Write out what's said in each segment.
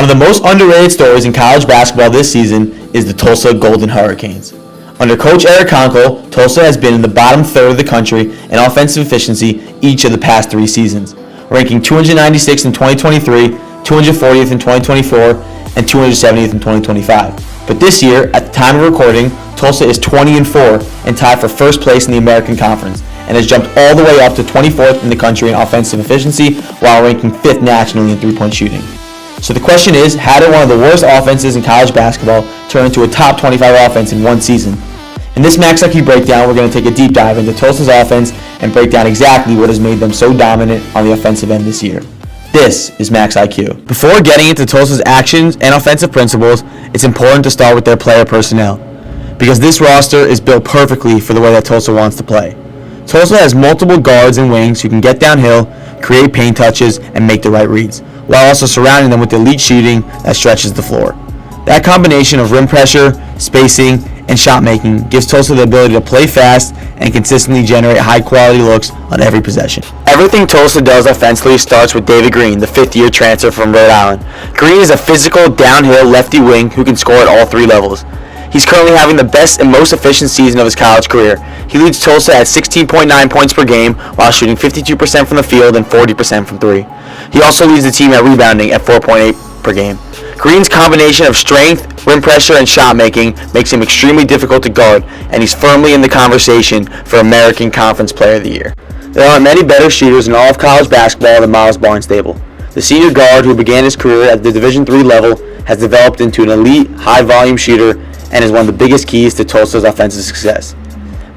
of the most underrated stories in college basketball this season is the Tulsa Golden Hurricanes. Under Coach Eric Conkle, Tulsa has been in the bottom third of the country in offensive efficiency each of the past 3 seasons, ranking 296th in 2023, 240th in 2024, and 270th in 2025. But this year, at the time of recording, Tulsa is 20-4 and tied for first place in the American Conference, and has jumped all the way up to 24th in the country in offensive efficiency while ranking 5th nationally in three-point shooting. So the question is, how did one of the worst offenses in college basketball turn into a top 25 offense in one season? In this MaxIQ breakdown, we're going to take a deep dive into Tulsa's offense and break down exactly what has made them so dominant on the offensive end this year. This is MaxIQ. Before getting into Tulsa's actions and offensive principles, it's important to start with their player personnel, because this roster is built perfectly for the way that Tulsa wants to play. Tulsa has multiple guards and wings who can get downhill, create paint touches, and make the right reads, while also surrounding them with elite shooting that stretches the floor. That combination of rim pressure, spacing, and shot making gives Tulsa the ability to play fast and consistently generate high-quality looks on every possession. Everything Tulsa does offensively starts with David Green, the fifth-year transfer from Rhode Island. Green is a physical, downhill lefty wing who can score at all 3 levels. He's currently having the best and most efficient season of his college career. He leads Tulsa at 16.9 points per game while shooting 52% from the field and 40% from 3. He also leads the team at rebounding at 4.8 per game. Green's combination of strength, rim pressure, and shot making makes him extremely difficult to guard, and he's firmly in the conversation for American Conference Player of the Year. There aren't many better shooters in all of college basketball than Miles Barnstable. The senior guard who began his career at the Division III level has developed into an elite, high-volume shooter and is one of the biggest keys to Tulsa's offensive success.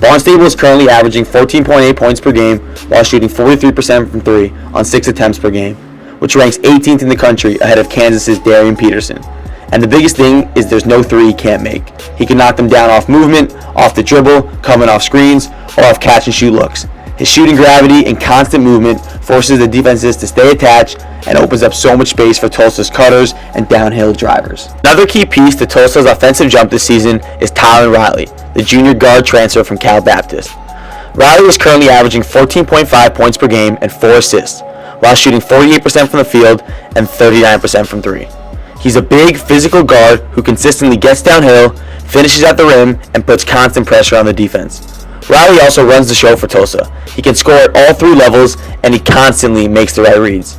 Barnstable is currently averaging 14.8 points per game while shooting 43% from 3 on 6 attempts per game, which ranks 18th in the country ahead of Kansas's Darian Peterson. And the biggest thing is there's no 3 he can't make. He can knock them down off movement, off the dribble, coming off screens, or off catch and shoot looks. His shooting gravity and constant movement forces the defenses to stay attached and opens up so much space for Tulsa's cutters and downhill drivers. Another key piece to Tulsa's offensive jump this season is Tylen Riley, the junior guard transfer from Cal Baptist. Riley is currently averaging 14.5 points per game and 4 assists, while shooting 48% from the field and 39% from 3. He's a big, physical guard who consistently gets downhill, finishes at the rim, and puts constant pressure on the defense. Riley also runs the show for Tulsa. He can score at all 3 levels, and he constantly makes the right reads.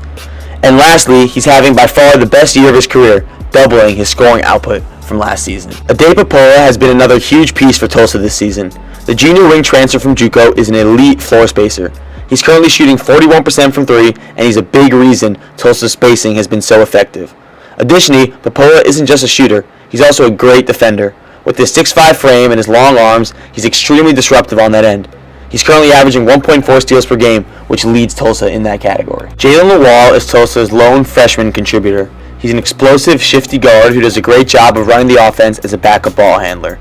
And lastly, he's having by far the best year of his career, doubling his scoring output from last season. Ade Popola has been another huge piece for Tulsa this season. The junior wing transfer from JUCO is an elite floor spacer. He's currently shooting 41% from 3, and he's a big reason Tulsa's spacing has been so effective. Additionally, Popola isn't just a shooter, he's also a great defender. With his 6'5 frame and his long arms, he's extremely disruptive on that end. He's currently averaging 1.4 steals per game, which leads Tulsa in that category. Jalen Lawal is Tulsa's lone freshman contributor. He's an explosive, shifty guard who does a great job of running the offense as a backup ball handler.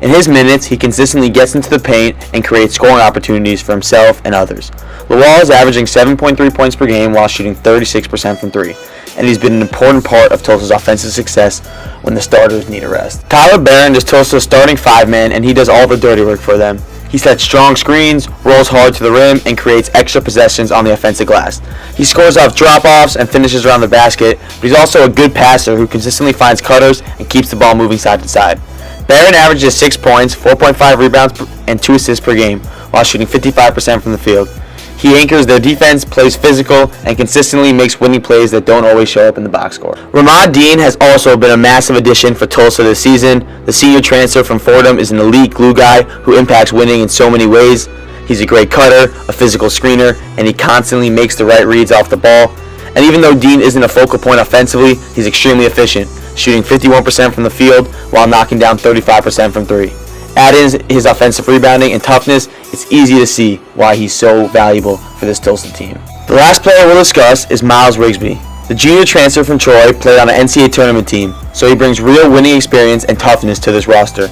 In his minutes, he consistently gets into the paint and creates scoring opportunities for himself and others. Lawal is averaging 7.3 points per game while shooting 36% from 3, and he's been an important part of Tulsa's offensive success when the starters need a rest. Tyler Barron is Tulsa's starting 5-man, and he does all the dirty work for them. He sets strong screens, rolls hard to the rim, and creates extra possessions on the offensive glass. He scores off drop-offs and finishes around the basket, but he's also a good passer who consistently finds cutters and keeps the ball moving side to side. Barron averages 6 points, 4.5 rebounds, and 2 assists per game, while shooting 55% from the field. He anchors their defense, plays physical, and consistently makes winning plays that don't always show up in the box score. Ramad Dean has also been a massive addition for Tulsa this season. The senior transfer from Fordham is an elite glue guy who impacts winning in so many ways. He's a great cutter, a physical screener, and he constantly makes the right reads off the ball. And even though Dean isn't a focal point offensively, he's extremely efficient, shooting 51% from the field while knocking down 35% from 3. Add in his offensive rebounding and toughness, it's easy to see why he's so valuable for this Tulsa team. The last player we'll discuss is Miles Rigsby. The junior transfer from Troy played on an NCAA tournament team, so he brings real winning experience and toughness to this roster.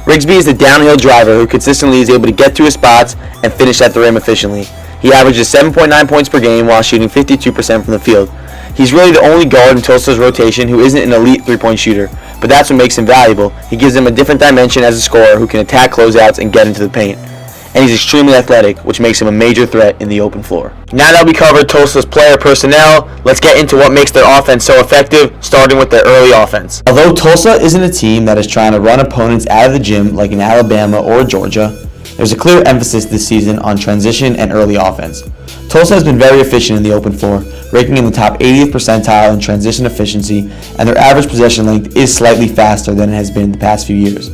Rigsby is the downhill driver who consistently is able to get to his spots and finish at the rim efficiently. He averages 7.9 points per game while shooting 52% from the field. He's really the only guard in Tulsa's rotation who isn't an elite three-point shooter, but that's what makes him valuable. He gives them a different dimension as a scorer who can attack closeouts and get into the paint. and he's extremely athletic, which makes him a major threat in the open floor. Now that we covered Tulsa's player personnel, let's get into what makes their offense so effective, starting with their early offense. Although Tulsa isn't a team that is trying to run opponents out of the gym like in Alabama or Georgia, there's a clear emphasis this season on transition and early offense. Tulsa has been very efficient in the open floor, ranking in the top 80th percentile in transition efficiency, and their average possession length is slightly faster than it has been in the past few years.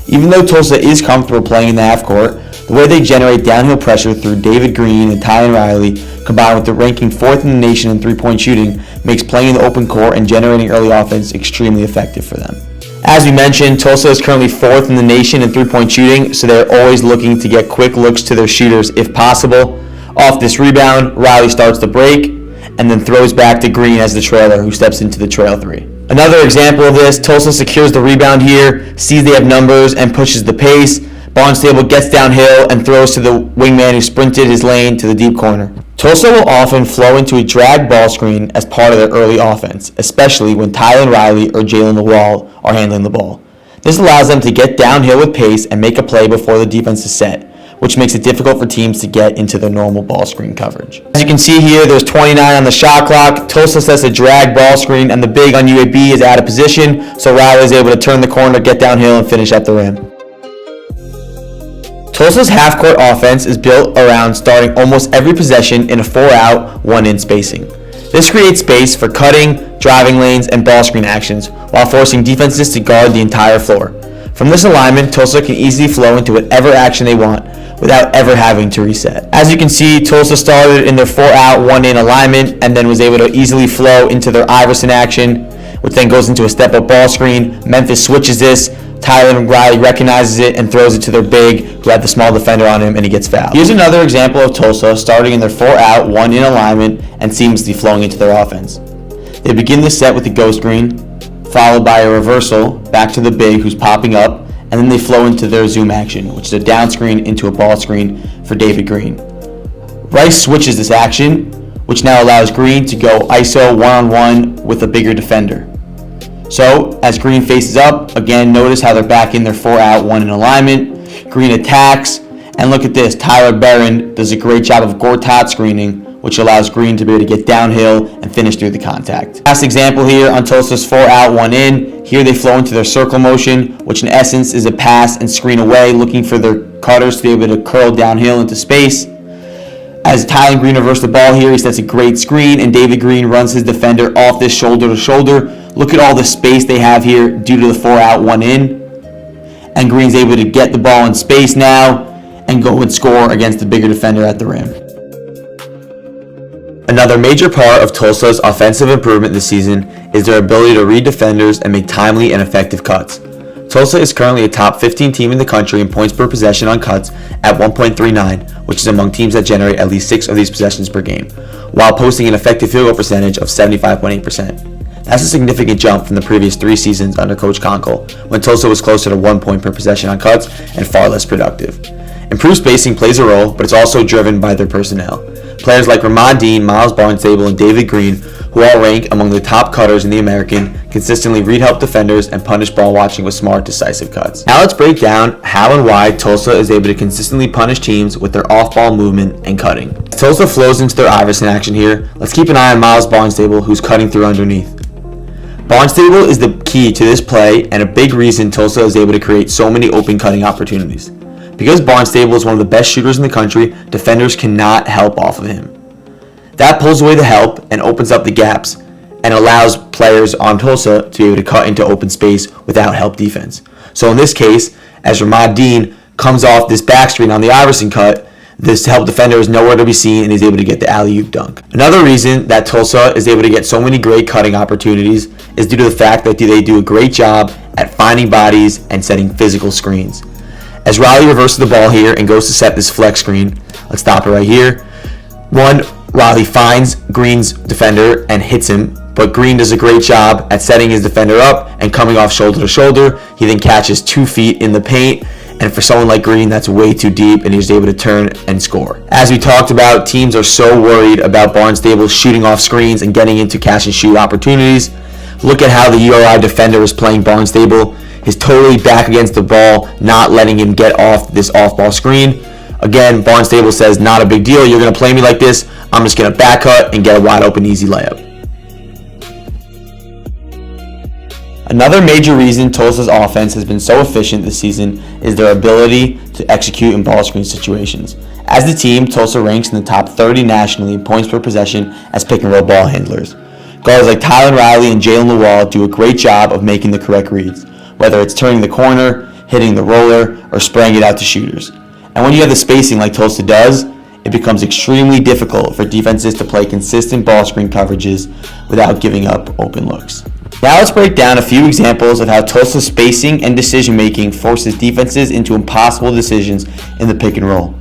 Even though Tulsa is comfortable playing in the half court, the way they generate downhill pressure through David Green and Tylen Riley, combined with the ranking 4th in the nation in three-point shooting, makes playing in the open court and generating early offense extremely effective for them. As we mentioned, Tulsa is currently 4th in the nation in three-point shooting, so they're always looking to get quick looks to their shooters if possible. Off this rebound, Riley starts the break and then throws back to Green as the trailer, who steps into the trail three. Another example of this, Tulsa secures the rebound here, sees they have numbers, and pushes the pace. Barnstable gets downhill and throws to the wingman who sprinted his lane to the deep corner. Tulsa will often flow into a drag ball screen as part of their early offense, especially when Tylen Riley or Jalen Lawal are handling the ball. This allows them to get downhill with pace and make a play before the defense is set, which makes it difficult for teams to get into their normal ball screen coverage. As you can see here, there's 29 on the shot clock. Tulsa sets a drag ball screen, and the big on UAB is out of position, so Riley is able to turn the corner, get downhill, and finish at the rim. Tulsa's half-court offense is built around starting almost every possession in a 4-out, 1-in spacing. This creates space for cutting, driving lanes, and ball screen actions, while forcing defenses to guard the entire floor. From this alignment, Tulsa can easily flow into whatever action they want without ever having to reset. As you can see, Tulsa started in their 4-out, 1-in alignment and then was able to easily flow into their Iverson action, which then goes into a step-up ball screen. Memphis switches this. Tylen Riley recognizes it and throws it to their big, who had the small defender on him, and he gets fouled. Here's another example of Tulsa starting in their 4-out, 1-in alignment and seamlessly flowing into their offense. They begin the set with a ghost screen, followed by a reversal back to the big who's popping up, and then they flow into their zoom action, which is a down screen into a ball screen for David Green. Rice switches this action, which now allows Green to go ISO one-on-one with a bigger defender. So, as Green faces up, again, notice how they're back in their 4-out, 1-in alignment. Green attacks, and look at this, Tyler Barron does a great job of Gortat screening, which allows Green to be able to get downhill and finish through the contact. Last example here on Tulsa's 4-out, 1-in. Here they flow into their circle motion, which in essence is a pass and screen away, looking for their cutters to be able to curl downhill into space. As Tylen Green reverses the ball here, he sets a great screen, and David Green runs his defender off this shoulder to shoulder. Look at all the space they have here due to the 4-out, 1-in. And Green's able to get the ball in space now and go and score against the bigger defender at the rim. Another major part of Tulsa's offensive improvement this season is their ability to read defenders and make timely and effective cuts. Tulsa is currently a top 15 team in the country in points per possession on cuts at 1.39, which is among teams that generate at least 6 of these possessions per game, while posting an effective field goal percentage of 75.8%. That's a significant jump from the previous 3 seasons under Coach Conkle, when Tulsa was closer to 1 point per possession on cuts and far less productive. Improved spacing plays a role, but it's also driven by their personnel. Players like Ramon Dean, Miles Barnstable, and David Green, who all rank among the top cutters in the American, consistently read help defenders and punish ball watching with smart, decisive cuts. Now let's break down how and why Tulsa is able to consistently punish teams with their off-ball movement and cutting. As Tulsa flows into their Iverson action here, let's keep an eye on Miles Barnstable, who's cutting through underneath. Barnstable is the key to this play and a big reason Tulsa is able to create so many open cutting opportunities. Because Barnstable is one of the best shooters in the country, defenders cannot help off of him. That pulls away the help and opens up the gaps and allows players on Tulsa to be able to cut into open space without help defense. So in this case, as Ramon Dean comes off this back screen on the Iverson cut, this help defender is nowhere to be seen and he's able to get the alley-oop dunk. Another reason that Tulsa is able to get so many great cutting opportunities is due to the fact that they do a great job at finding bodies and setting physical screens. As Riley reverses the ball here and goes to set this flex screen, let's stop it right here. Riley finds Green's defender and hits him, but Green does a great job at setting his defender up and coming off shoulder to shoulder. He then catches 2 feet in the paint, and for someone like Green, that's way too deep, and he's able to turn and score. As we talked about, teams are so worried about Barnstable shooting off screens and getting into catch and shoot opportunities. Look at how the URI defender is playing Barnstable. He's totally back against the ball, not letting him get off this off-ball screen. Again, Barnstable says, not a big deal. You're going to play me like this. I'm just going to back cut and get a wide open, easy layup. Another major reason Tulsa's offense has been so efficient this season is their ability to execute in ball screen situations. As the team, Tulsa ranks in the top 30 nationally in points per possession as pick-and-roll ball handlers. Guards like Tylen Riley and Jalen Lawal do a great job of making the correct reads, whether it's turning the corner, hitting the roller, or spraying it out to shooters. And when you have the spacing like Tulsa does, it becomes extremely difficult for defenses to play consistent ball screen coverages without giving up open looks. Now let's break down a few examples of how Tulsa's spacing and decision-making forces defenses into impossible decisions in the pick and roll.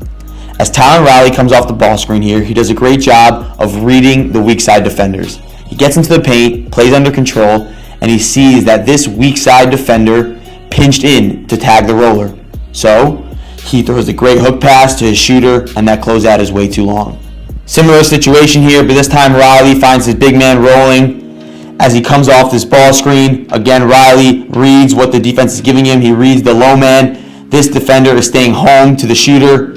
As Tylen Riley comes off the ball screen here, he does a great job of reading the weak side defenders. He gets into the paint, plays under control, and he sees that this weak side defender pinched in to tag the roller. So he throws a great hook pass to his shooter, and that closeout is way too long. Similar situation here, but this time Riley finds his big man rolling as he comes off this ball screen. Again, Riley reads what the defense is giving him. He reads the low man. This defender is staying home to the shooter.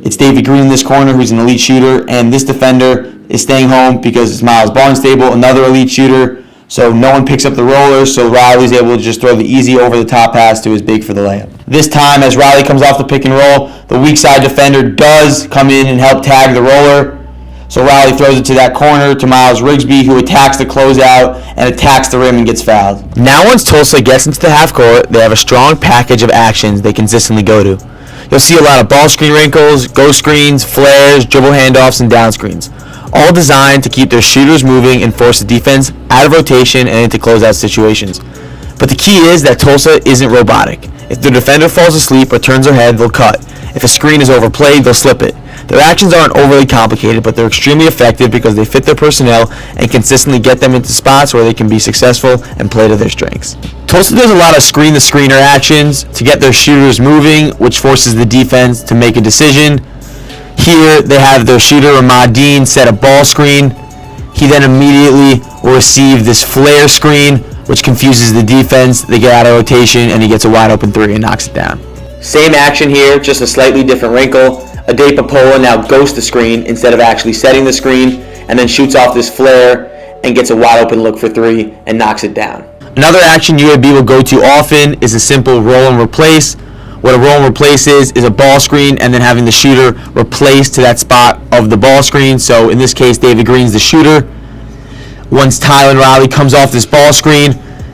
It's David Green in this corner, who's an elite shooter, and this defender is staying home because it's Miles Barnstable, another elite shooter. So no one picks up the roller, so Riley's able to just throw the easy over-the-top pass to his big for the layup. This time, as Riley comes off the pick and roll, the weak side defender does come in and help tag the roller. So Riley throws it to that corner to Miles Rigsby, who attacks the closeout and attacks the rim and gets fouled. Now once Tulsa gets into the half court, they have a strong package of actions they consistently go to. You'll see a lot of ball screen wrinkles, ghost screens, flares, dribble handoffs, and down screens, all designed to keep their shooters moving and force the defense out of rotation and into closeout situations. But the key is that Tulsa isn't robotic. If the defender falls asleep or turns their head, they'll cut. If a screen is overplayed, they'll slip it. Their actions aren't overly complicated, but they're extremely effective because they fit their personnel and consistently get them into spots where they can be successful and play to their strengths. Tulsa does a lot of screen-the-screener actions to get their shooters moving, which forces the defense to make a decision. Here, they have their shooter, Ahmad Dean, set a ball screen. He then immediately will receive this flare screen, which confuses the defense. They get out of rotation, and he gets a wide-open three and knocks it down. Same action here, just a slightly different wrinkle. Ade Popola now ghosts the screen instead of actually setting the screen, and then shoots off this flare and gets a wide-open look for three and knocks it down. Another action UAB will go to often is a simple roll and replace. What a roll and replace is a ball screen and then having the shooter replace to that spot of the ball screen. So in this case, David Green's the shooter. Once Tylen Riley comes off this ball screen,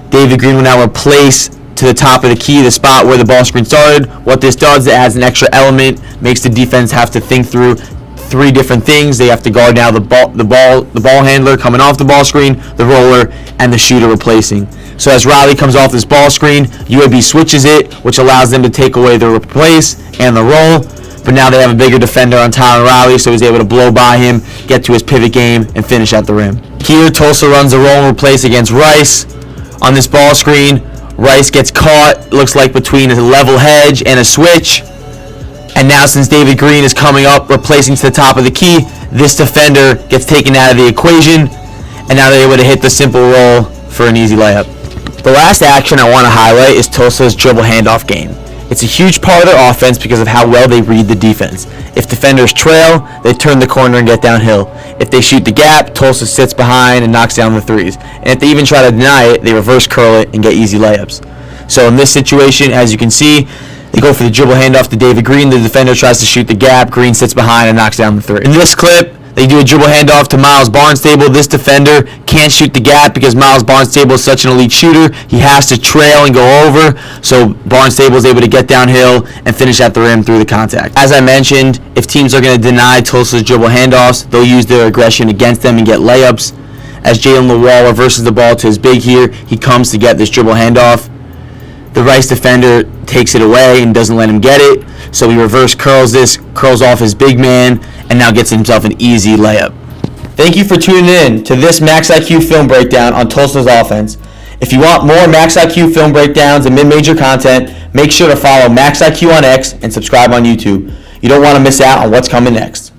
David Green will now replace to the top of the key, the spot where the ball screen started. What this does, it adds an extra element, makes the defense have to think through three different things. They have to guard now the ball handler coming off the ball screen, the roller, and the shooter replacing. So as Riley comes off this ball screen, UAB switches it, which allows them to take away the replace and the roll. But now they have a bigger defender on Tylen Riley, so he's able to blow by him, get to his pivot game, and finish at the rim. Here, Tulsa runs a roll and replace against Rice on this ball screen. Rice gets caught, looks like between a level hedge and a switch. And now since David Green is coming up, replacing to the top of the key, this defender gets taken out of the equation, and now they're able to hit the simple roll for an easy layup. The last action I want to highlight is Tulsa's dribble handoff game. It's a huge part of their offense because of how well they read the defense. If defenders trail, they turn the corner and get downhill. If they shoot the gap, Tulsa sits behind and knocks down the threes. And if they even try to deny it, they reverse curl it and get easy layups. So in this situation, as you can see, they go for the dribble handoff to David Green. The defender tries to shoot the gap. Green sits behind and knocks down the three. In this clip, they do a dribble handoff to Miles Barnstable. This defender can't shoot the gap because Miles Barnstable is such an elite shooter. He has to trail and go over, so Barnstable is able to get downhill and finish at the rim through the contact. As I mentioned, if teams are going to deny Tulsa's dribble handoffs, they'll use their aggression against them and get layups. As Jalen Lawal reverses the ball to his big here, he comes to get this dribble handoff. The Rice defender takes it away and doesn't let him get it, so he reverse curls this, curls off his big man, and now gets himself an easy layup. Thank you for tuning in to this MaxIQ film breakdown on Tulsa's offense. If you want more MaxIQ film breakdowns and mid-major content, make sure to follow MaxIQ on X and subscribe on YouTube. You don't want to miss out on what's coming next.